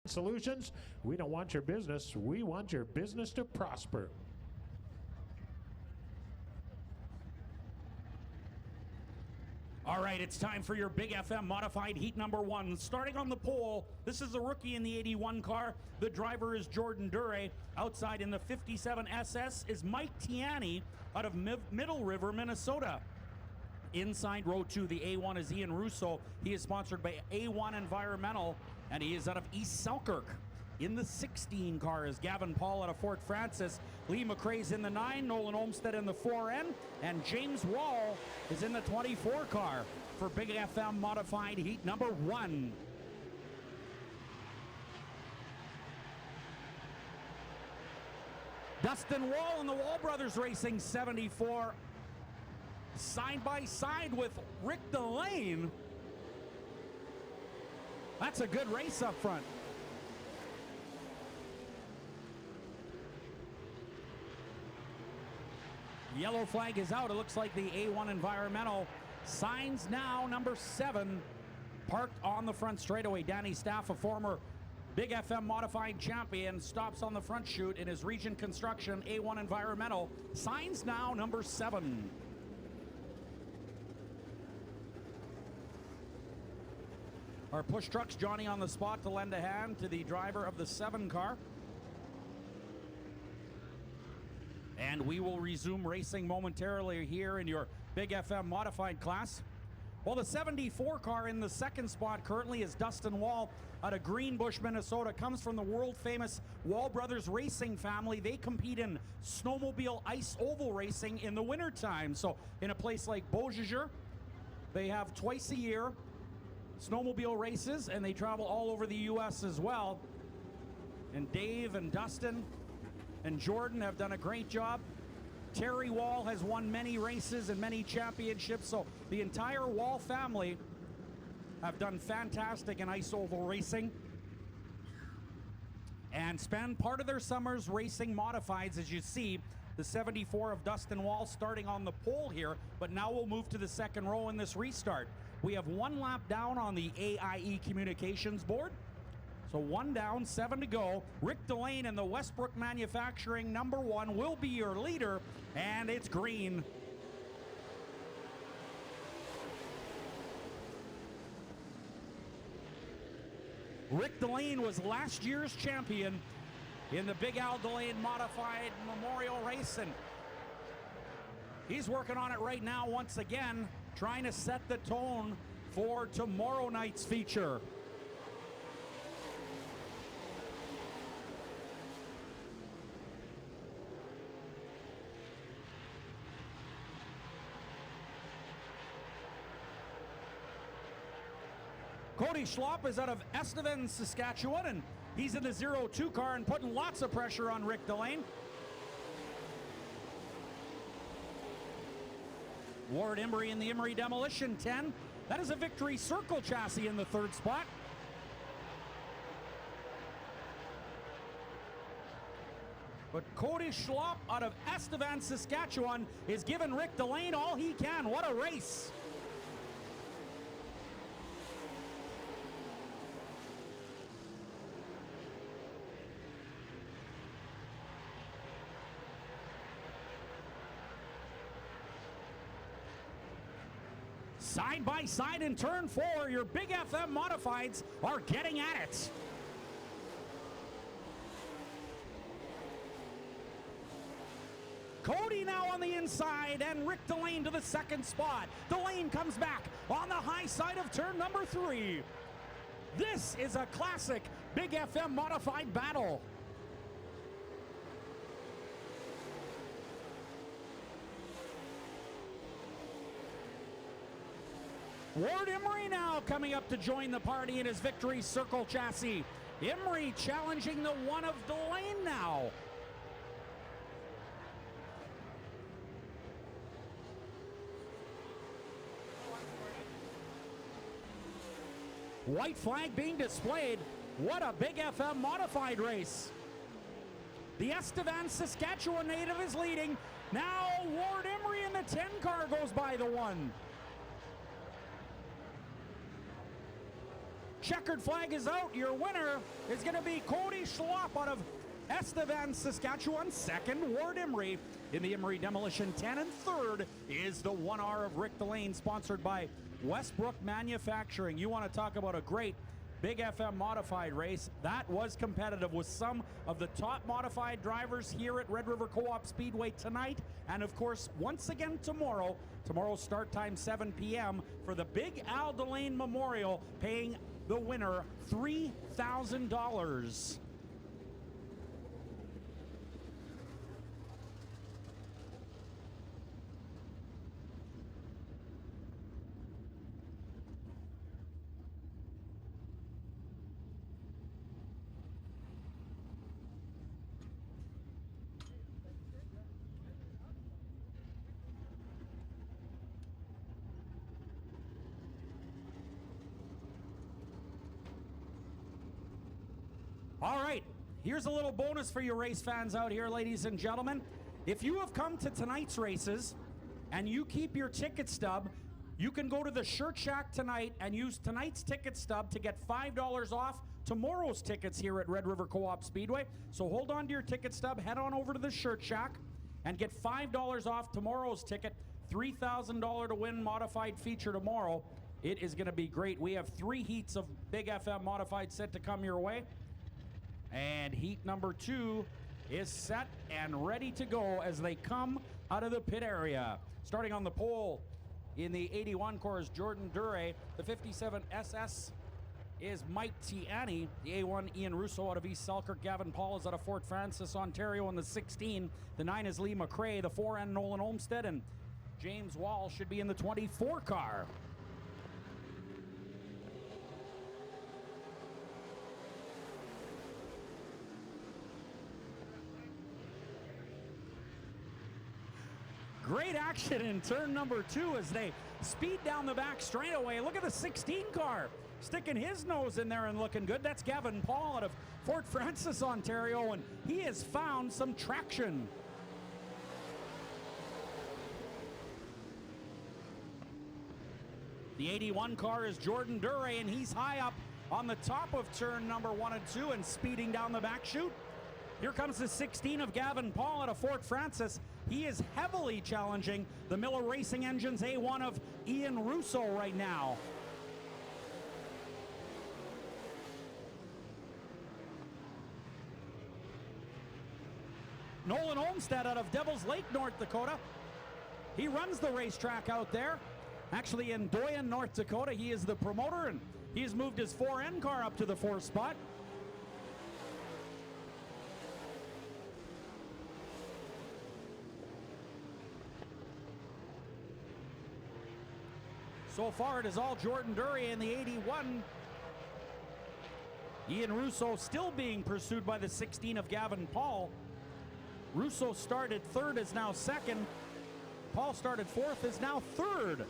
Solutions. We don't want your business. We want your business to prosper. All right, it's time for your Big FM Modified Heat number 1. Starting on the pole, this is the rookie in the 81 car. The driver is Jordan Duray. Outside in the 57 SS is Mike Tiani out of Middle River, Minnesota. Inside row 2, the A1 is Ian Russo. He is sponsored by A1 Environmental, and he is out of East Selkirk. In the 16 car is Gavin Paul out of Fort Francis. Lee McRae's in the 9, Nolan Olmsted in the 4N, and James Wall is in the 24 car for Big FM Modified Heat number 1. Dustin Wall and the Wall Brothers Racing 74 side by side with Rick Delane. That's a good race up front. Yellow flag is out. It looks like the A1 Environmental. Signs now, number 7, parked on the front straightaway. Danny Staff, a former Big FM Modified champion, stops on the front chute in his Region Construction A1 Environmental. Signs now, number 7. Our push truck's Johnny on the spot to lend a hand to the driver of the 7 car. And we will resume racing momentarily here in your Big FM Modified class. Well, the 74 car in the 2nd spot currently is Dustin Wall out of Greenbush, Minnesota. Comes from the world-famous Wall Brothers Racing family. They compete in snowmobile ice oval racing in the wintertime. So in a place like Beausejour, they have twice a year snowmobile races, and they travel all over the U.S. as well. And Dave and Dustin and Jordan have done a great job. Terry Wall has won many races and many championships, so the entire Wall family have done fantastic in ice oval racing and spend part of their summers racing modifieds. As you see, the 74 of Dustin Wall starting on the pole here, but now we'll move to the 2nd row in this restart. We have 1 lap down on the AIE communications board. So 1 down, 7 to go. Rick Delane and the Westbrook Manufacturing number 1 will be your leader, and it's green. Rick Delane was last year's champion in the Big Al Delane Modified Memorial Race, and he's working on it right now once again, trying to set the tone for tomorrow night's feature. Cody Schlopp is out of Estevan, Saskatchewan, and he's in the 02 car and putting lots of pressure on Rick Delane. Ward Emery in the Emery Demolition 10. That is a Victory Circle chassis in the 3rd spot. But Cody Schlopp out of Estevan, Saskatchewan is giving Rick Delane all he can. What a race! Side by side in turn 4, your Big FM Modifieds are getting at it. Cody now on the inside, and Rick Delane to the 2nd spot. Delane comes back on the high side of turn number 3. This is a classic Big FM Modified battle. Ward Emery now coming up to join the party in his Victory Circle chassis. Emery challenging the 1 of Delane now. White flag being displayed. What a Big FM Modified race. The Estevan, Saskatchewan native is leading. Now Ward Emery in the 10 car goes by the 1. checkered flag is out. Your winner is going to be Cody Schlopp out of Estevan, Saskatchewan. Second, Ward Emery in the Emery Demolition 10. And third is the 1R of Rick Delane, sponsored by Westbrook Manufacturing. You want to talk about a great Big FM modified race. That was competitive with some of the top modified drivers here at Red River Co-op Speedway tonight. And of course, once again tomorrow. Tomorrow's start time 7 p.m. for the Big Al Delane Memorial, paying the winner $3,000. All right, here's a little bonus for you race fans out here, ladies and gentlemen. If you have come to tonight's races and you keep your ticket stub, you can go to the Shirt Shack tonight and use tonight's ticket stub to get $5 off tomorrow's tickets here at Red River Co-op Speedway. So hold on to your ticket stub, head on over to the Shirt Shack and get $5 off tomorrow's ticket. $3,000 to win modified feature tomorrow. It is going to be great. We have 3 heats of Big FM modified set to come your way. And heat number 2 is set and ready to go as they come out of the pit area. Starting on the pole in the 81 car is Jordan Dure. The 57 SS is Mike Tiani. The A1 Ian Russo out of East Selkirk. Gavin Paul is out of Fort Francis, Ontario in the 16. The 9 is Lee McRae. The 4N Nolan Olmsted, and James Wall should be in the 24 car. Great action in turn number 2 as they speed down the back straightaway. Look at the 16 car sticking his nose in there and looking good. That's Gavin Paul out of Fort Francis, Ontario, and he has found some traction. The 81 car is Jordan Dure, and he's high up on the top of turn number 1 and 2 and speeding down the back chute. Here comes the 16 of Gavin Paul out of Fort Francis. He is heavily challenging the Miller Racing Engines A1 of Ian Russo right now. Nolan Olmsted out of Devil's Lake, North Dakota. He runs the racetrack out there. Actually in Doyen, North Dakota. He is the promoter, and he has moved his 4N car up to the 4th spot. So far, it is all Jordan Dure in the 81. Ian Russo still being pursued by the 16 of Gavin Paul. Russo started 3rd, is now 2nd. Paul started 4th, is now 3rd.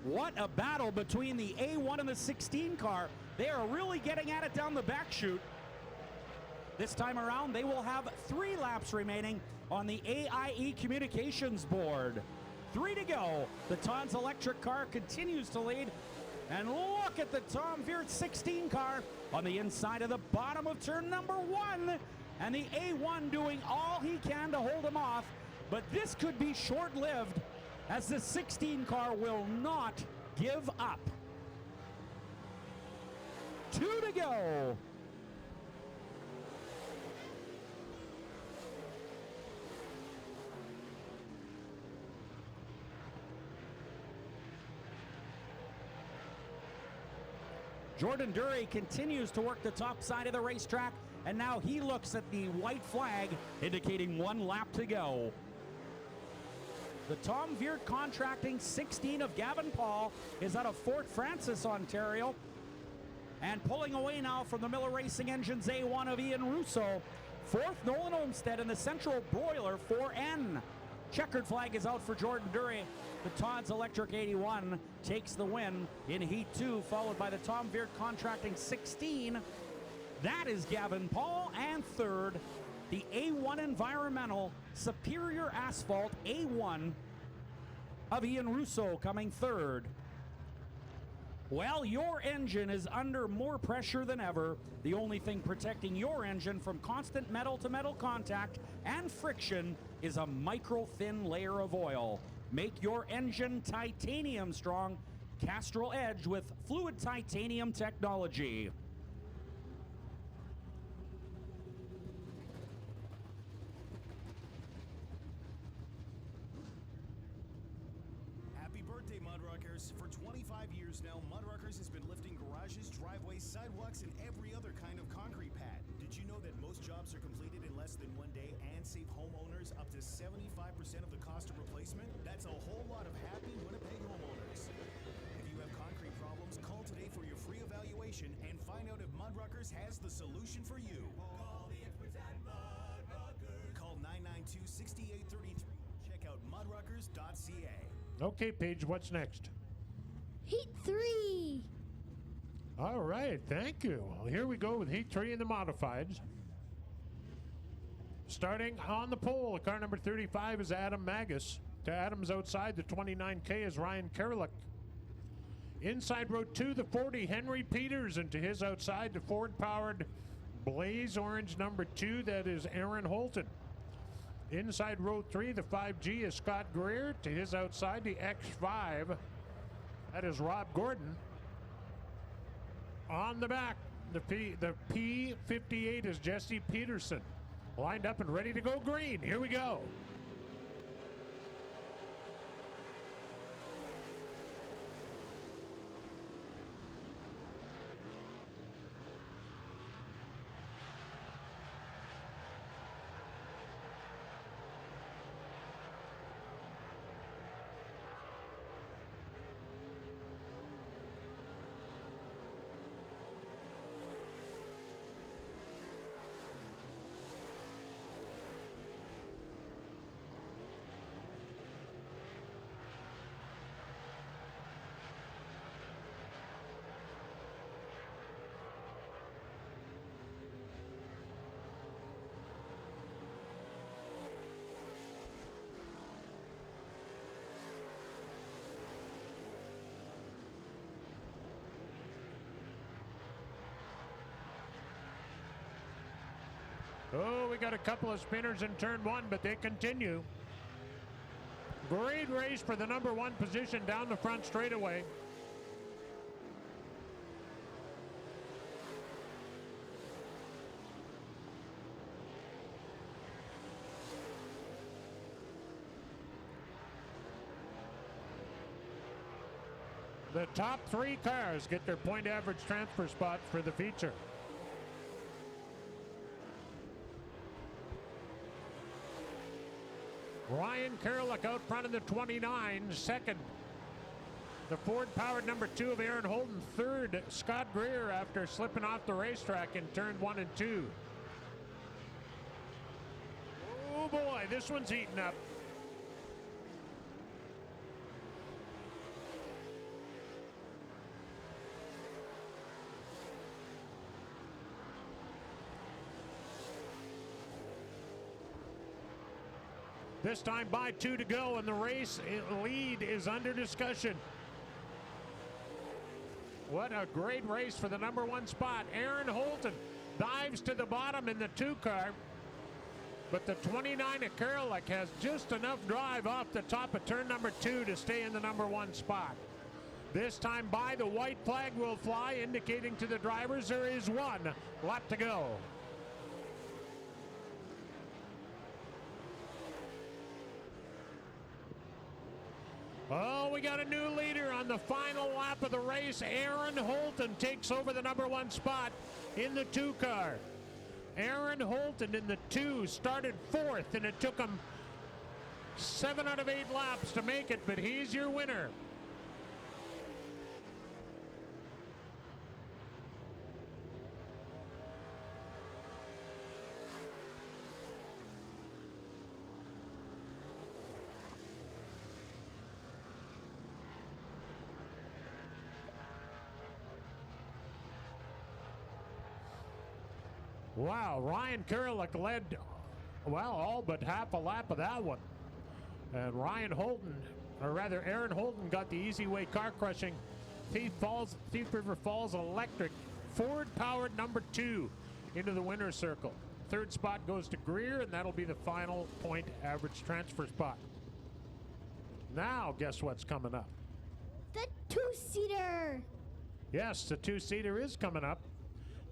What a battle between the A1 and the 16 car. They are really getting at it down the back chute. This time around, they will have 3 laps remaining on the AIE communications board. 3 to go. The Ton's electric car continues to lead. And look at the Tom Veert 16 car on the inside of the bottom of turn number 1. And the A1 doing all he can to hold him off. But this could be short-lived as the 16 car will not give up. 2 to go. Jordan Dure continues to work the top side of the racetrack, and now he looks at the white flag indicating 1 lap to go. The Tom Veert Contracting 16 of Gavin Paul is out of Fort Francis, Ontario, and pulling away now from the Miller Racing Engines A1 of Ian Russo. 4th, Nolan Olmsted in the Central Broiler 4N. Checkered flag is out for Jordan Dure. The Todd's Electric 81 takes the win in Heat 2, followed by the Tom Veert Contracting 16. That is Gavin Paul, and 3rd, the A1 Environmental Superior Asphalt A1 of Ian Russo coming 3rd. Well, your engine is under more pressure than ever. The only thing protecting your engine from constant metal-to-metal contact and friction is a micro-thin layer of oil. Make your engine titanium strong. Castrol Edge with fluid titanium technology. Happy birthday, Mudruckers. For 25 years now, Mudruckers has been lifting garages, driveways, sidewalks, and every other kind of concrete pad. Did you know that most jobs are completed in less than 1 day and save homeowners up to 75% of the cost of replacement? That's a whole lot of happy Winnipeg homeowners. If you have concrete problems, call today for your free evaluation and find out if Mudruckers has the solution for you. Call the experts at Mudruckers. Call 992-6833. Check out mudruckers.ca. Okay, Paige, what's next? Heat 3. All right, thank you. Well, here we go with Heat 3 in the modifieds. Starting on the pole, car number 35 is Adam Magus. To Adam's outside, the 29K is Ryan Kerlick. Inside row 2, the 40, Henry Peters. And to his outside, the Ford-powered Blaze Orange number 2, that is Aaron Holton. Inside row 3, the 5G is Scott Greer. To his outside, the X5, that is Rob Gordon. On the back, the P58 is Jesse Peterson. Lined up and ready to go green. Here we go. Oh, we got a couple of spinners in turn 1, but they continue. Great race for the number 1 position down the front straightaway. The top 3 cars get their point average transfer spots for the feature. Ryan Kerlick out front of the 29, second. The Ford-powered number 2 of Aaron Holden, third. Scott Greer after slipping off the racetrack in turn 1 and 2. Oh boy, this one's heating up. This time by 2 to go, and the race lead is under discussion. What a great race for the number 1 spot. Aaron Holton dives to the bottom in the 2 car, but the 29 of Kerlick has just enough drive off the top of turn number 2 to stay in the number 1 spot. This time by, the white flag will fly, indicating to the drivers there is 1 lap to go. Oh, we got a new leader on the final lap of the race. Aaron Holton takes over the number 1 spot in the 2 car. Aaron Holton in the 2 started 4th, and it took him 7 out of 8 laps to make it, but he's your winner. Wow, Ryan Kerlick led, well, all but half a lap of that one. And Aaron Holton got the easy way car crushing Thief River Falls Electric Ford-powered number 2 into the winner's circle. Third spot goes to Greer, and that'll be the final point average transfer spot. Now, guess what's coming up? The 2-seater. Yes, the 2-seater is coming up.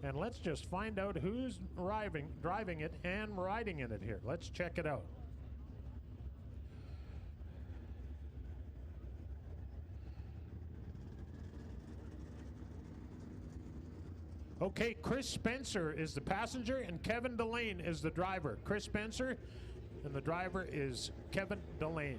And let's just find out who's driving it and riding in it here. Let's check it out. Okay, Chris Spencer is the passenger and Kevin Delane is the driver. Chris Spencer and the driver is Kevin Delane.